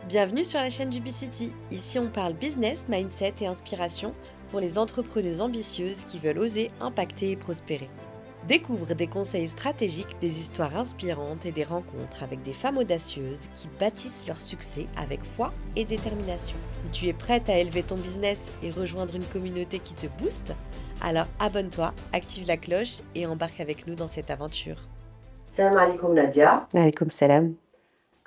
Bienvenue sur la chaîne du B-City. Ici, on parle business, mindset et inspiration pour les entrepreneuses ambitieuses qui veulent oser, impacter et prospérer. Découvre des conseils stratégiques, des histoires inspirantes et des rencontres avec des femmes audacieuses qui bâtissent leur succès avec foi et détermination. Si tu es prête à élever ton business et rejoindre une communauté qui te booste, alors abonne-toi, active la cloche et embarque avec nous dans cette aventure. Salam alaikum Nadia. Alaikum salam.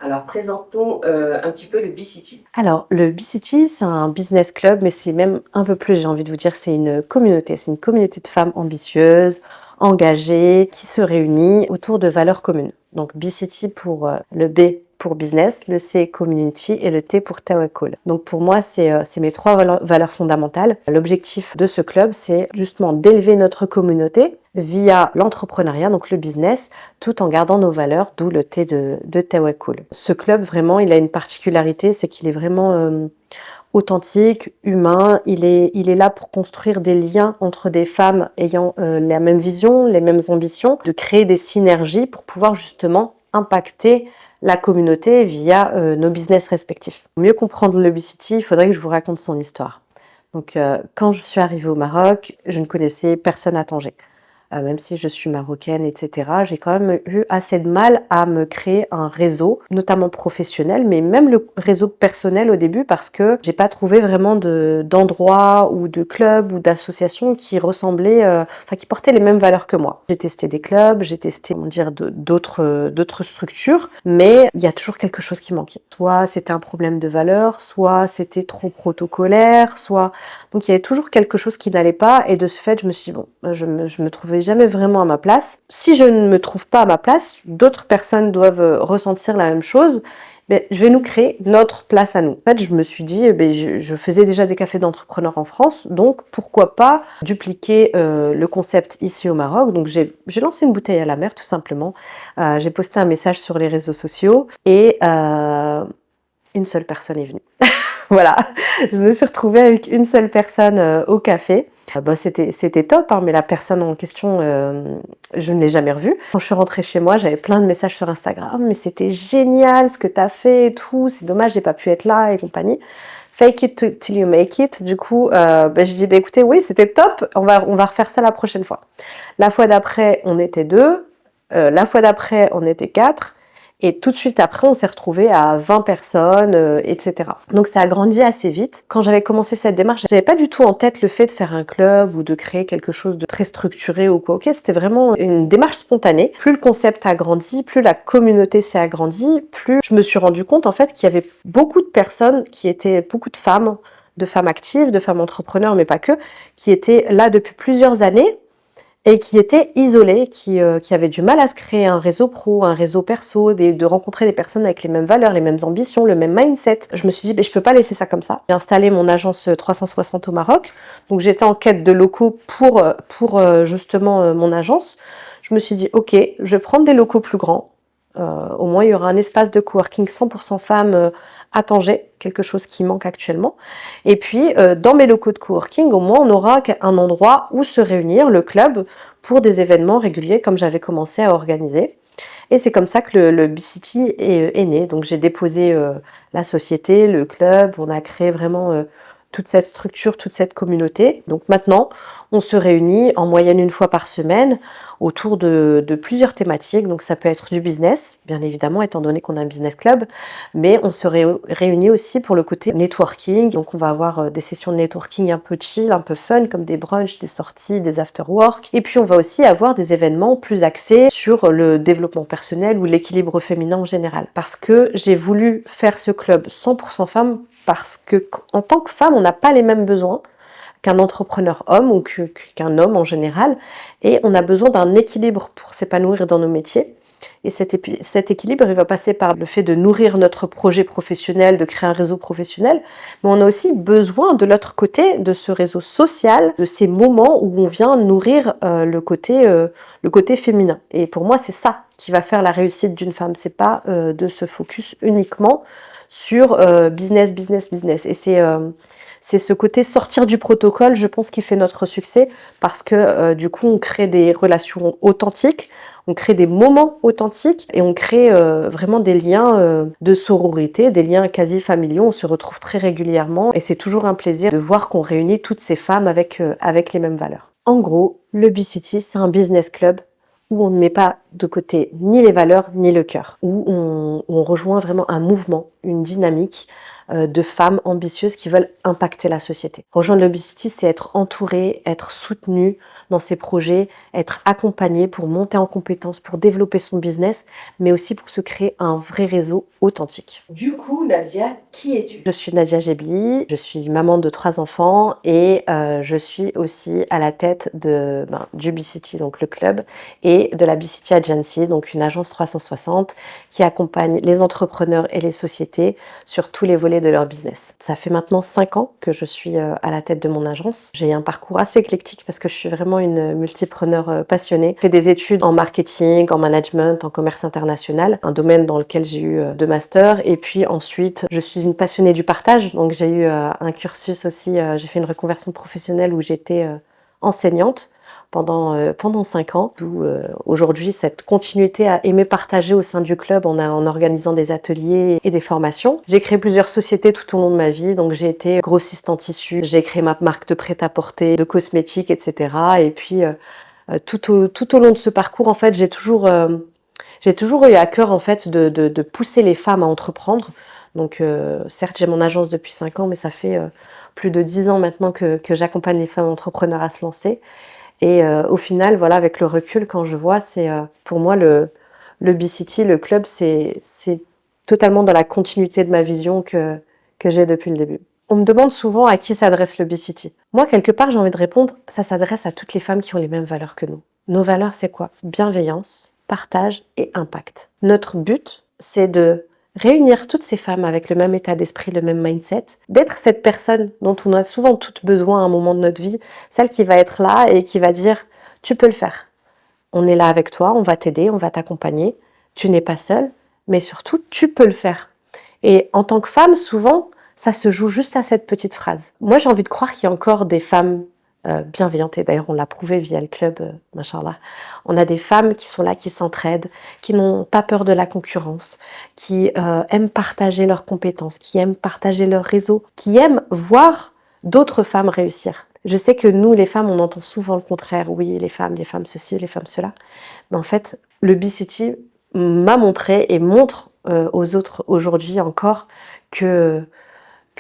Alors, présente-nous un petit peu le B-City. Alors, le B-City, c'est un business club, mais c'est même un peu plus, j'ai envie de vous dire, c'est une communauté. C'est une communauté de femmes ambitieuses, engagées, qui se réunit autour de valeurs communes. Donc, B-City pour le B pour business, le C community et le T pour tawakkul. Donc pour moi, c'est mes trois valeurs fondamentales. L'objectif de ce club, c'est justement d'élever notre communauté via l'entrepreneuriat, donc le business, tout en gardant nos valeurs, d'où le T de tawakkul. Ce club, vraiment, il a une particularité, c'est qu'il est vraiment authentique, humain. Il est là pour construire des liens entre des femmes ayant la même vision, les mêmes ambitions, de créer des synergies pour pouvoir justement impacter la communauté via nos business respectifs. Pour mieux comprendre le B-City, il faudrait que je vous raconte son histoire. Donc, quand je suis arrivée au Maroc, je ne connaissais personne à Tanger. Même si je suis marocaine, etc., j'ai quand même eu assez de mal à me créer un réseau, notamment professionnel, mais même le réseau personnel au début, parce que j'ai pas trouvé vraiment d'endroits ou de clubs ou d'associations qui ressemblaient, qui portaient les mêmes valeurs que moi. J'ai testé des clubs, j'ai testé, d'autres structures, mais il y a toujours quelque chose qui manquait. Soit c'était un problème de valeur, soit c'était trop protocolaire, donc il y avait toujours quelque chose qui n'allait pas, et de ce fait, je me suis dit, bon, je me trouvais jamais vraiment à ma place. Si je ne me trouve pas à ma place, d'autres personnes doivent ressentir la même chose. Mais je vais nous créer notre place à nous. En fait, je me suis dit, je faisais déjà des cafés d'entrepreneurs en France, donc pourquoi pas dupliquer le concept ici au Maroc. Donc j'ai lancé une bouteille à la mer, tout simplement. J'ai posté un message sur les réseaux sociaux et une seule personne est venue. Voilà, je me suis retrouvée avec une seule personne au café. C'était top, hein, mais la personne en question, je ne l'ai jamais revue. Quand je suis rentrée chez moi, j'avais plein de messages sur Instagram, mais c'était génial ce que tu as fait et tout, c'est dommage, j'ai pas pu être là et compagnie. Fake it till you make it. Du coup, je dis, écoutez, oui, c'était top, on va refaire ça la prochaine fois. La fois d'après, on était deux. La fois d'après, on était quatre. Et tout de suite après, on s'est retrouvé à 20 personnes, etc. Donc ça a grandi assez vite. Quand j'avais commencé cette démarche, j'avais pas du tout en tête le fait de faire un club ou de créer quelque chose de très structuré ou quoi. Ok, c'était vraiment une démarche spontanée. Plus le concept a grandi, plus la communauté s'est agrandie, plus je me suis rendu compte en fait qu'il y avait beaucoup de personnes qui étaient, beaucoup de femmes actives, de femmes entrepreneurs, mais pas que, qui étaient là depuis plusieurs années et qui étaient isolés, qui avaient du mal à se créer un réseau pro, un réseau perso, de rencontrer des personnes avec les mêmes valeurs, les mêmes ambitions, le même mindset. Je me suis dit, je peux pas laisser ça comme ça. J'ai installé mon agence 360 au Maroc, donc j'étais en quête de locaux pour justement mon agence. Je me suis dit, ok, je vais prendre des locaux plus grands. Au moins, il y aura un espace de coworking 100% femmes à Tanger, quelque chose qui manque actuellement. Et puis, dans mes locaux de coworking, au moins, on aura un endroit où se réunir, le club, pour des événements réguliers, comme j'avais commencé à organiser. Et c'est comme ça que le B-City est né. Donc, j'ai déposé la société, le club, on a créé vraiment toute cette structure, toute cette communauté. Donc maintenant, on se réunit en moyenne une fois par semaine autour de plusieurs thématiques. Donc ça peut être du business, bien évidemment, étant donné qu'on a un business club, mais on se réunit aussi pour le côté networking. Donc on va avoir des sessions de networking un peu chill, un peu fun, comme des brunchs, des sorties, des after-work. Et puis on va aussi avoir des événements plus axés sur le développement personnel ou l'équilibre féminin en général. Parce que j'ai voulu faire ce club 100% femmes, parce que en tant que femme, on n'a pas les mêmes besoins qu'un entrepreneur homme ou qu'un homme en général, et on a besoin d'un équilibre pour s'épanouir dans nos métiers. Et cet équilibre, il va passer par le fait de nourrir notre projet professionnel, de créer un réseau professionnel, mais on a aussi besoin de l'autre côté, de ce réseau social, de ces moments où on vient nourrir le côté féminin. Et pour moi, c'est ça qui va faire la réussite d'une femme, c'est pas de se focus uniquement sur business. Et c'est ce côté sortir du protocole, je pense, qui fait notre succès parce que du coup, on crée des relations authentiques, on crée des moments authentiques et on crée vraiment des liens de sororité, des liens quasi familiaux. On se retrouve très régulièrement et c'est toujours un plaisir de voir qu'on réunit toutes ces femmes avec les mêmes valeurs. En gros, le BCT, c'est un business club où on ne met pas de côté ni les valeurs ni le cœur, où on rejoint vraiment un mouvement, une dynamique de femmes ambitieuses qui veulent impacter la société. Rejoindre le BCT, c'est être entouré, être soutenu dans ses projets, être accompagné pour monter en compétences, pour développer son business, mais aussi pour se créer un vrai réseau authentique. Du coup, Nadia, qui es-tu? Je suis Nadia Gebli, je suis maman de 3 enfants et je suis aussi à la tête du BCT, donc le club, et de la BCT Agency, donc une agence 360 qui accompagne les entrepreneurs et les sociétés sur tous les volets de leur business. Ça fait maintenant 5 ans que je suis à la tête de mon agence. J'ai un parcours assez éclectique parce que je suis vraiment une multipreneur passionnée. J'ai fait des études en marketing, en management, en commerce international, un domaine dans lequel j'ai eu 2 masters. Et puis ensuite, je suis une passionnée du partage. Donc j'ai eu un cursus aussi, j'ai fait une reconversion professionnelle où j'étais enseignante pendant 5 ans, d'où aujourd'hui cette continuité à aimer partager au sein du club en organisant des ateliers et des formations. J'ai créé plusieurs sociétés tout au long de ma vie, donc j'ai été grossiste en tissu, j'ai créé ma marque de prêt-à-porter, de cosmétiques, etc. Et puis tout au long de ce parcours, en fait, j'ai toujours eu à cœur en fait de pousser les femmes à entreprendre. Donc certes, j'ai mon agence depuis 5 ans, mais ça fait plus de 10 ans maintenant que j'accompagne les femmes entrepreneurs à se lancer. Et au final, voilà, avec le recul, quand je vois, c'est pour moi le BCT, le club, c'est totalement dans la continuité de ma vision que j'ai depuis le début. On me demande souvent à qui s'adresse le BCT. Moi, quelque part, j'ai envie de répondre, ça s'adresse à toutes les femmes qui ont les mêmes valeurs que nous. Nos valeurs, c'est quoi? Bienveillance, partage et impact. Notre but, c'est de réunir toutes ces femmes avec le même état d'esprit, le même mindset, d'être cette personne dont on a souvent toutes besoin à un moment de notre vie, celle qui va être là et qui va dire « tu peux le faire, on est là avec toi, on va t'aider, on va t'accompagner, tu n'es pas seule, mais surtout tu peux le faire ». Et en tant que femme, souvent, ça se joue juste à cette petite phrase. Moi, j'ai envie de croire qu'il y a encore des femmes bienveillantes, et d'ailleurs on l'a prouvé via le club, machallah. On a des femmes qui sont là, qui s'entraident, qui n'ont pas peur de la concurrence, qui aiment partager leurs compétences, qui aiment partager leur réseau, qui aiment voir d'autres femmes réussir. Je sais que nous, les femmes, on entend souvent le contraire. Oui, les femmes ceci, les femmes cela. Mais en fait, le BCT m'a montré et montre aux autres aujourd'hui encore que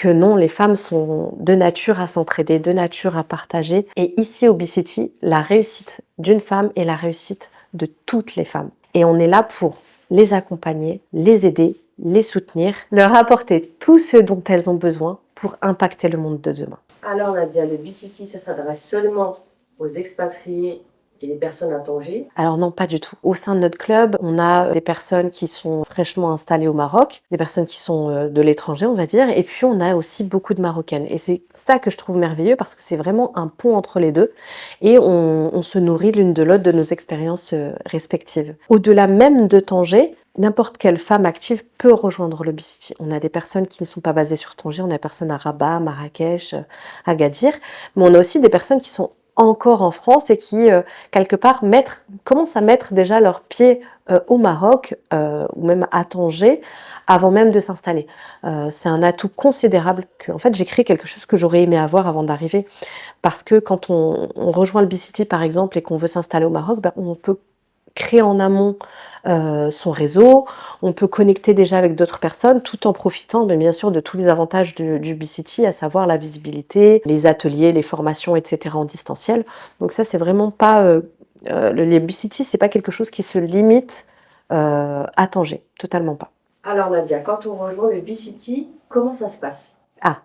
non, les femmes sont de nature à s'entraider, de nature à partager. Et ici au BCT, la réussite d'une femme est la réussite de toutes les femmes. Et on est là pour les accompagner, les aider, les soutenir, leur apporter tout ce dont elles ont besoin pour impacter le monde de demain. Alors Nadia, le BCT, ça s'adresse seulement aux expatriés et les personnes à Tanger? Alors non, pas du tout. Au sein de notre club, on a des personnes qui sont fraîchement installées au Maroc, des personnes qui sont de l'étranger, on va dire, et puis on a aussi beaucoup de Marocaines. Et c'est ça que je trouve merveilleux parce que c'est vraiment un pont entre les deux et on se nourrit l'une de l'autre de nos expériences respectives. Au-delà même de Tanger, n'importe quelle femme active peut rejoindre le BCT. On a des personnes qui ne sont pas basées sur Tanger, on a des personnes à Rabat, Marrakech, Agadir, mais on a aussi des personnes qui sont encore en France et qui, quelque part, commencent à mettre déjà leurs pieds au Maroc ou même à Tanger avant même de s'installer. C'est un atout considérable que, en fait, j'ai créé quelque chose que j'aurais aimé avoir avant d'arriver. Parce que quand on rejoint le BCT, par exemple, et qu'on veut s'installer au Maroc, on peut créer en amont son réseau, on peut connecter déjà avec d'autres personnes tout en profitant bien sûr de tous les avantages du BCT, à savoir la visibilité, les ateliers, les formations, etc. en distanciel. Donc ça, c'est vraiment pas... le BCT, c'est pas quelque chose qui se limite à Tanger, totalement pas. Alors Nadia, quand on rejoint le BCT, comment ça se passe? Ah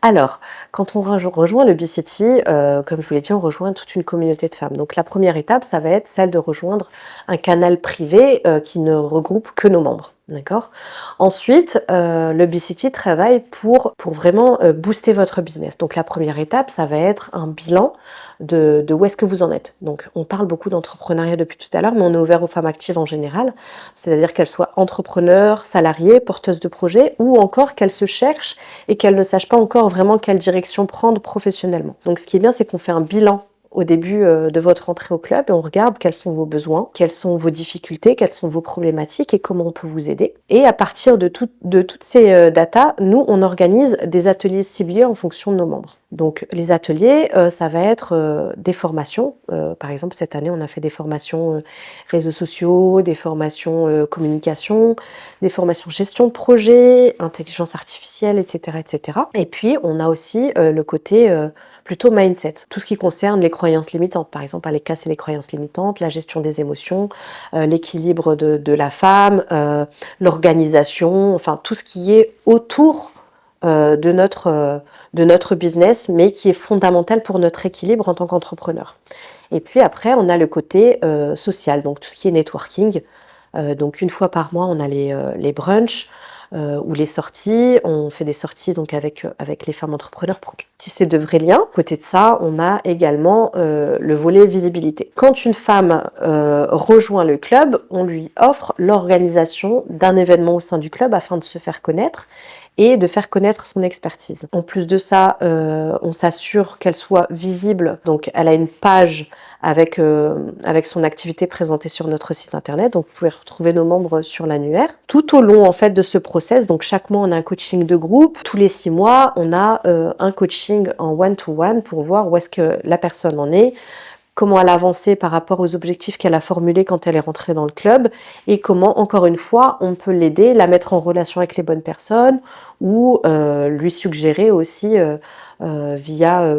Alors, quand on rejoint le BCT, comme je vous l'ai dit, on rejoint toute une communauté de femmes. Donc la première étape, ça va être celle de rejoindre un canal privé qui ne regroupe que nos membres. D'accord. Ensuite, le BCT travaille pour vraiment, booster votre business. Donc la première étape, ça va être un bilan de où est-ce que vous en êtes. Donc on parle beaucoup d'entrepreneuriat depuis tout à l'heure, mais on est ouvert aux femmes actives en général. C'est-à-dire qu'elles soient entrepreneurs, salariées, porteuses de projets ou encore qu'elles se cherchent et qu'elles ne sachent pas encore vraiment quelle direction prendre professionnellement. Donc ce qui est bien, c'est qu'on fait un bilan au début de votre entrée au club et on regarde quels sont vos besoins, quelles sont vos difficultés, quelles sont vos problématiques et comment on peut vous aider. Et à partir de toutes ces datas, nous, on organise des ateliers ciblés en fonction de nos membres. Donc les ateliers, ça va être des formations. Par exemple, cette année, on a fait des formations réseaux sociaux, des formations communication, des formations gestion de projet, intelligence artificielle, etc., etc. Et puis, on a aussi le côté plutôt mindset, tout ce qui concerne les croyances limitantes, par exemple, aller casser les croyances limitantes, la gestion des émotions, l'équilibre de la femme, l'organisation, enfin tout ce qui est autour de notre business, mais qui est fondamental pour notre équilibre en tant qu'entrepreneur. Et puis après, on a le côté social, donc tout ce qui est networking. Donc une fois par mois, on a les brunchs ou les sorties. On fait des sorties donc avec les femmes entrepreneurs pour tisser de vrais liens. À côté de ça, on a également le volet visibilité. Quand une femme rejoint le club, on lui offre l'organisation d'un événement au sein du club afin de se faire connaître et de faire connaître son expertise. En plus de ça, on s'assure qu'elle soit visible. Donc, elle a une page avec son activité présentée sur notre site internet. Donc, vous pouvez retrouver nos membres sur l'annuaire. Tout au long, en fait, de ce process, donc chaque mois, on a un coaching de groupe. Tous les 6 mois, on a un coaching en one-to-one pour voir où est-ce que la personne en est, comment elle a avancé par rapport aux objectifs qu'elle a formulés quand elle est rentrée dans le club et comment, encore une fois, on peut l'aider, la mettre en relation avec les bonnes personnes ou lui suggérer aussi via...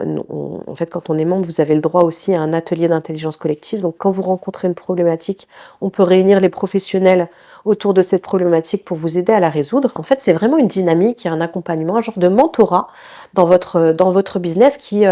en fait, quand on est membre, vous avez le droit aussi à un atelier d'intelligence collective. Donc, quand vous rencontrez une problématique, on peut réunir les professionnels autour de cette problématique pour vous aider à la résoudre. En fait, c'est vraiment une dynamique et un accompagnement, un genre de mentorat dans votre business qui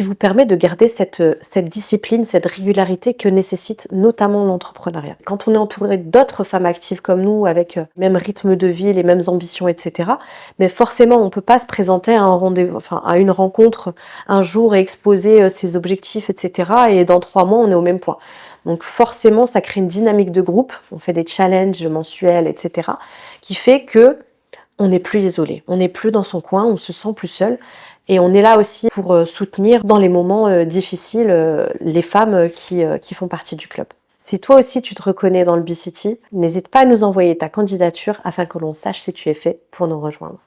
vous permet de garder cette discipline, cette régularité que nécessite notamment l'entrepreneuriat. Quand on est entouré d'autres femmes actives comme nous, avec le même rythme de vie, les mêmes ambitions, etc., mais forcément, on ne peut pas se présenter à un rendez-vous, enfin, à une rencontre un jour et exposer ses objectifs, etc., et dans 3 mois, on est au même point. Donc forcément, ça crée une dynamique de groupe, on fait des challenges mensuels, etc., qui fait que on n'est plus isolé, on n'est plus dans son coin, on se sent plus seul. Et on est là aussi pour soutenir dans les moments difficiles les femmes qui font partie du club. Si toi aussi tu te reconnais dans le BCT, n'hésite pas à nous envoyer ta candidature afin que l'on sache si tu es fait pour nous rejoindre.